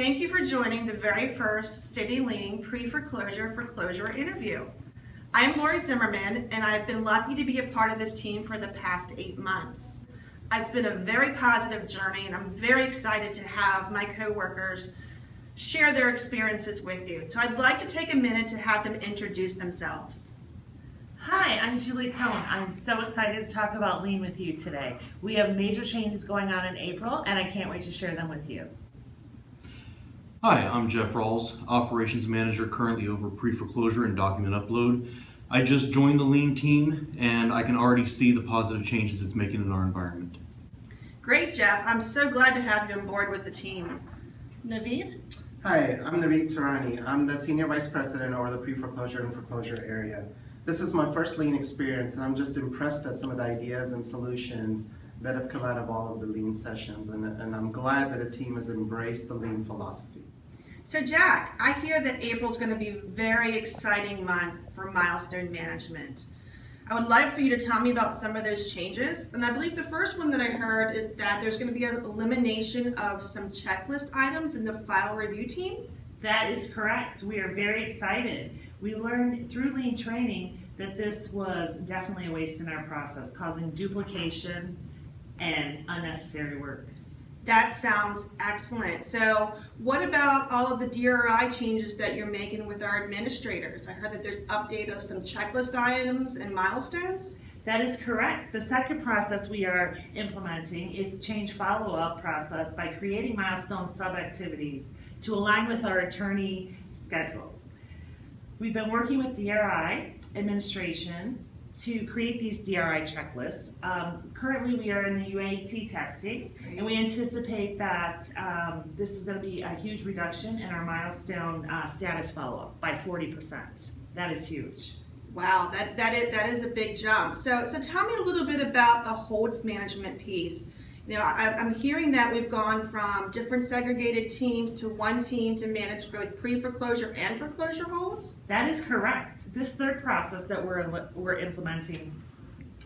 Thank you for joining the very first Citi Lean pre-foreclosure interview. I am Lori Zimmerman, and I've been lucky to be a part of this team for the past 8 months. It's been a very positive journey, and I'm very excited to have my coworkers share their experiences with you. So I'd like to take a minute to have them introduce themselves. Hi, I'm Julie Cohen. I'm so excited to talk about Lean with you today. We have major changes going on in April, and I can't wait to share them with you. Hi, I'm Jeff Rawls, Operations Manager currently over pre-foreclosure and document upload. I just joined the Lean team and I can already see the positive changes it's making in our environment. Great, Jeff. I'm so glad to have you on board with the team. Naveed? Hi, I'm Naveed Sarani. I'm the Senior Vice President over the pre-foreclosure and foreclosure area. This is my first Lean experience, and I'm just impressed at some of the ideas and solutions that have come out of all of the Lean sessions, and I'm glad that the team has embraced the Lean philosophy. So Jack, I hear that April's going to be a very exciting month for milestone management. I would like for you to tell me about some of those changes. And I believe the first one that I heard is that there's going to be an elimination of some checklist items in the file review team. That is correct. We are very excited. We learned through Lean training that this was definitely a waste in our process, causing duplication and unnecessary work. That sounds excellent. So what about all of the DRI changes that you're making with our administrators? I heard that there's update of some checklist items and milestones. That is correct. The second process we are implementing is change follow-up process by creating milestone sub-activities to align with our attorney schedules. We've been working with DRI administration to create these DRI checklists. Currently we are in the UAT testing, and we anticipate that this is going to be a huge reduction in our milestone status follow-up by 40%. That is huge. Wow, that is a big jump. So tell me a little bit about the holds management piece. You know, I'm hearing that we've gone from different segregated teams to one team to manage both pre-foreclosure and foreclosure holds? That is correct. This third process that we're implementing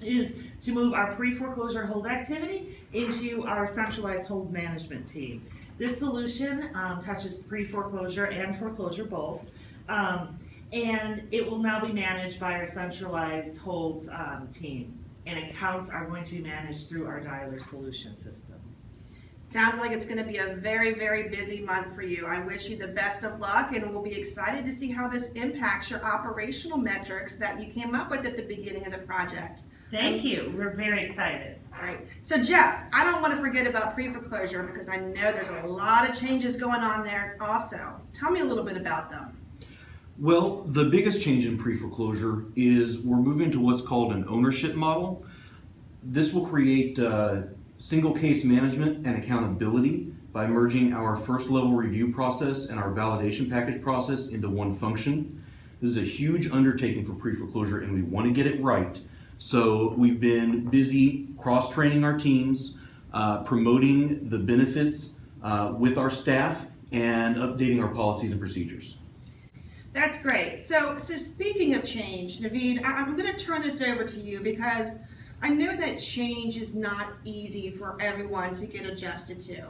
is to move our pre-foreclosure hold activity into our centralized hold management team. This solution touches pre-foreclosure and foreclosure both, and it will now be managed by our centralized holds team. And accounts are going to be managed through our dialer solution system. Sounds like it's going to be a very, very busy month for you. I wish you the best of luck, and we'll be excited to see how this impacts your operational metrics that you came up with at the beginning of the project. Thank you. We're very excited. All right. So Jeff, I don't want to forget about pre-foreclosure because I know there's a lot of changes going on there also. Tell me a little bit about them. Well, the biggest change in pre-foreclosure is we're moving to what's called an ownership model. This will create single case management and accountability by merging our first level review process and our validation package process into one function. This is a huge undertaking for pre-foreclosure, and we want to get it right. So we've been busy cross-training our teams, promoting the benefits with our staff, and updating our policies and procedures. That's great. So speaking of change, Naveed, I'm going to turn this over to you because I know that change is not easy for everyone to get adjusted to.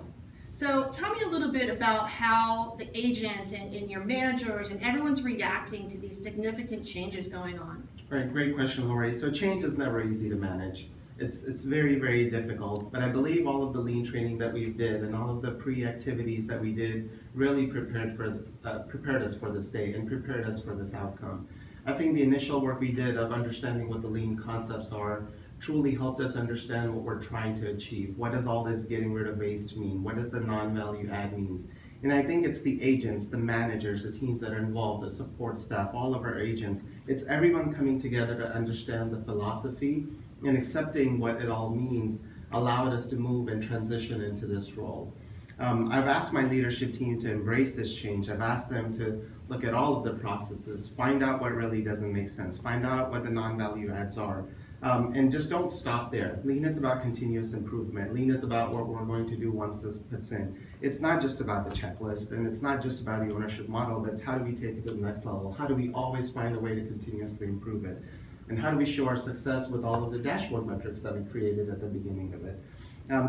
So tell me a little bit about how the agents and your managers and everyone's reacting to these significant changes going on. Right, great question, Lori. So change is never easy to manage. It's very, very difficult, but I believe all of the Lean training that we did and all of the pre-activities that we did really prepared us for this day and prepared us for this outcome. I think the initial work we did of understanding what the Lean concepts are truly helped us understand what we're trying to achieve. What does all this getting rid of waste mean? What does the non-value add means? And I think it's the agents, the managers, the teams that are involved, the support staff, all of our agents. It's everyone coming together to understand the philosophy and accepting what it all means allowed us to move and transition into this role. I've asked my leadership team to embrace this change. I've asked them to look at all of the processes, find out what really doesn't make sense, find out what the non-value adds are, and just don't stop there. Lean is about continuous improvement. Lean is about what we're going to do once this puts in. It's not just about the checklist, and it's not just about the ownership model, but it's how do we take it to the next level? How do we always find a way to continuously improve it? And how do we show our success with all of the dashboard metrics that we created at the beginning of it?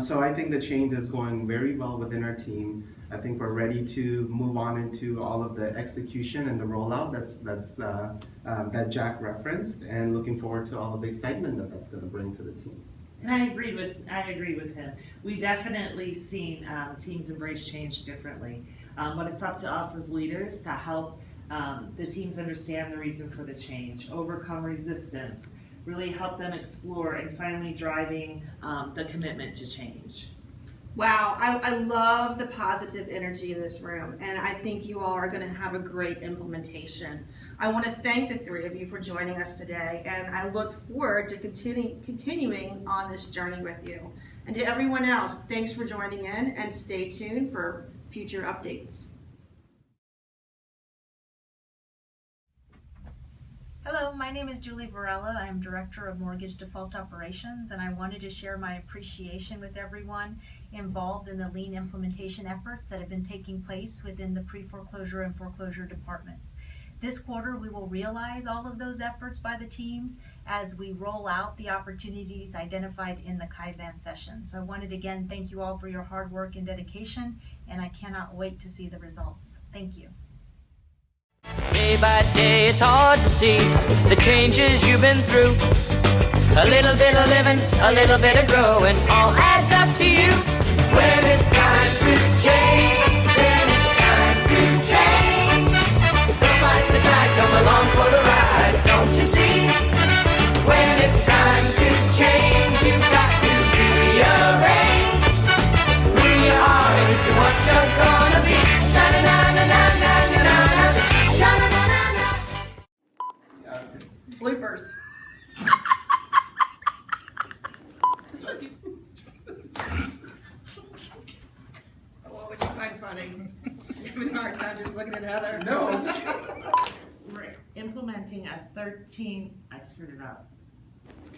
So I think the change is going very well within our team. I think we're ready to move on into all of the execution and the rollout that Jack referenced, and looking forward to all of the excitement that that's going to bring to the team. And I agree with him. We definitely seen teams embrace change differently, but it's up to us as leaders to help the teams understand the reason for the change, overcome resistance, really help them explore, and finally driving the commitment to change. Wow, I love the positive energy in this room, and I think you all are going to have a great implementation. I want to thank the three of you for joining us today, and I look forward to continuing on this journey with you. And to everyone else, thanks for joining in, and stay tuned for future updates. Hello, my name is Julie Varela. I'm Director of Mortgage Default Operations, and I wanted to share my appreciation with everyone involved in the lien implementation efforts that have been taking place within the pre-foreclosure and foreclosure departments. This quarter, we will realize all of those efforts by the teams as we roll out the opportunities identified in the Kaizen session. So I wanted to again thank you all for your hard work and dedication, and I cannot wait to see the results. Thank you. Day by day it's hard to see the changes you've been through. A little bit of living, a little bit of growing, all adds up to you. When it's time to change, then it's time to change. Don't fight the tide, come along for the ride, don't you see? When it's time to change, you've got to rearrange who you are into what you're gonna be. Bloopers. What would you find funny? You're having a hard time just looking at Heather? No. We're implementing a 13, I screwed it up. Let's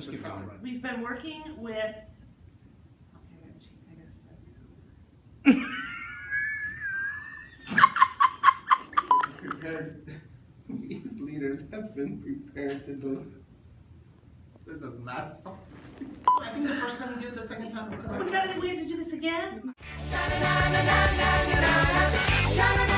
keep going. We've been working with, okay, I gotta Prepared. We as leaders have been prepared to do. This is not so. I think the first time we do it, the second time. we have to do this again? Sha-na-na-na-na-na-na-na, sha-na-na-na-na-na.